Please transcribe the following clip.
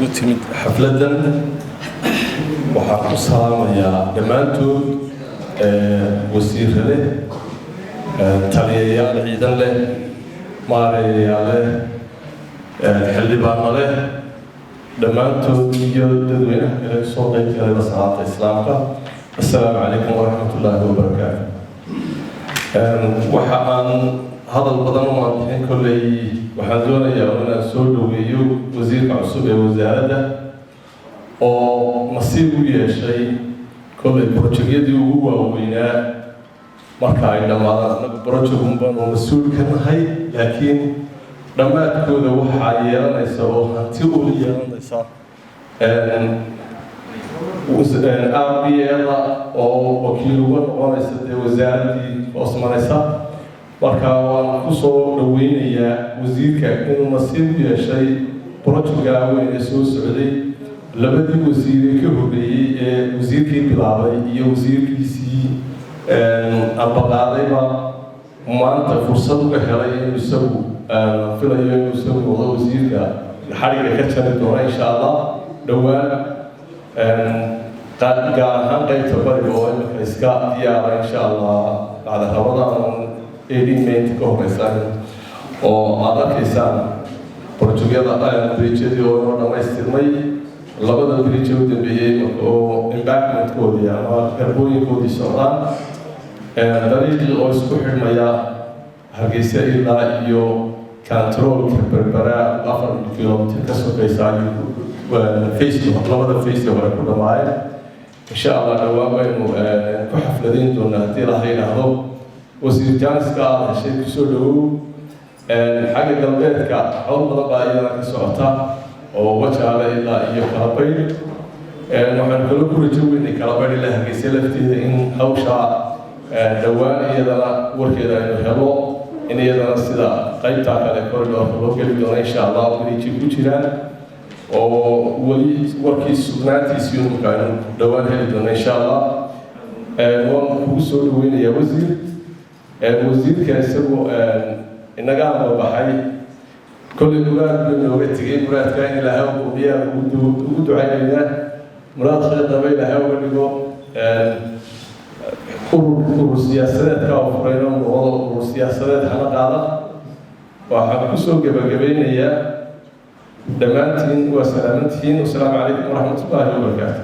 isugu timid xafladan waxaan ku salaamayaa dhammaantood wasiirrada taliyayaal ciidan leh maareeyayaal leh xildhibaano leh dhammaantood iyo dadweynaha kale soo qayb galay salaanta islaamka assalaamu calaykum waraxmatullaahi wabarakaatu waxa aan hadal badan u maadixin kolley waxaan doonayaa inaan soo dhaweeyo wasiirka cusub ee wasaaradda oo nasiib u yeeshay kolley projectyadii ugu waaweynaa marka ay dhammaadaan anagu project unbaanu mas-uul ka nahay laakiin dhammaadkooda waxaa yeelanaysa oo hanti ula yeelanaysa RBA-da oo wakiil uga noqonaysa dee wasaaraddii hoos maraysa marka waan ku soo dhaweynayaa wasiirka inuu nasiib u yeeshay projectga weyn ee soo socday labadii wasiire ka horreeyey ee wasiirkii bilaabay iyo wasiirkiisii ambaqaadayba maanta fursad uga helay inuu isagu filayo inuu isagu noqdo wasiirka xariga ka jari doona insha allah dhowaan gaar ahaan qaybta bariga oo imika iska diyaara insha allah bacda ramadaan 18 May ka horeysan oo aad arkaysaan projectyada bridge-yadii oo noo dhammaystirmay labada bridge u dambeeyey oo embankment-koodii ama garbooyinkoodii socdaan dariiqii oo isku xidhmaya hargeysa ilaa iyo controlka berbera 4 kilomitir ka sokaysa labada face hore ku dhammaayeen insha allah dhawaan baynu ku xafladayn doonaa haddii la yidhaahdo wasiir jaaniska aad heshay kusoo dhawow xagga galbeedka hawl badan baa iyada ka socota oo wajaale ilaa iyo kalabaydh waxaan kala ku rajo weynay kalabaydh ilaa hargeysa lafteeda in hawsha dhowaan iyadana warkeeda aynu helo in iyadana sida qaybtaa kale corridorka loo geli doono insha allah bridge ku jiraan oo weli warkii sugnaantiisii umka aynu dhowaan heli doono insha allah waan kugu soo dhaweynayaa wasiir wasiirka isagu inaga amabaxay kolley muraad buu nooga tegay muraadka in ilaahay ubiyaa ugu ducaynaynaa muraad khayrdaba ilaahay uga dhigo urur siyaasadeedka oo furayno noqdo urur siyaasadeed hana qaada waxaan kusoo gebagabeynayaa dhammaantiin waa salaamantihiin wasalaamu calaykum waraxmatullaahi wabarakaatu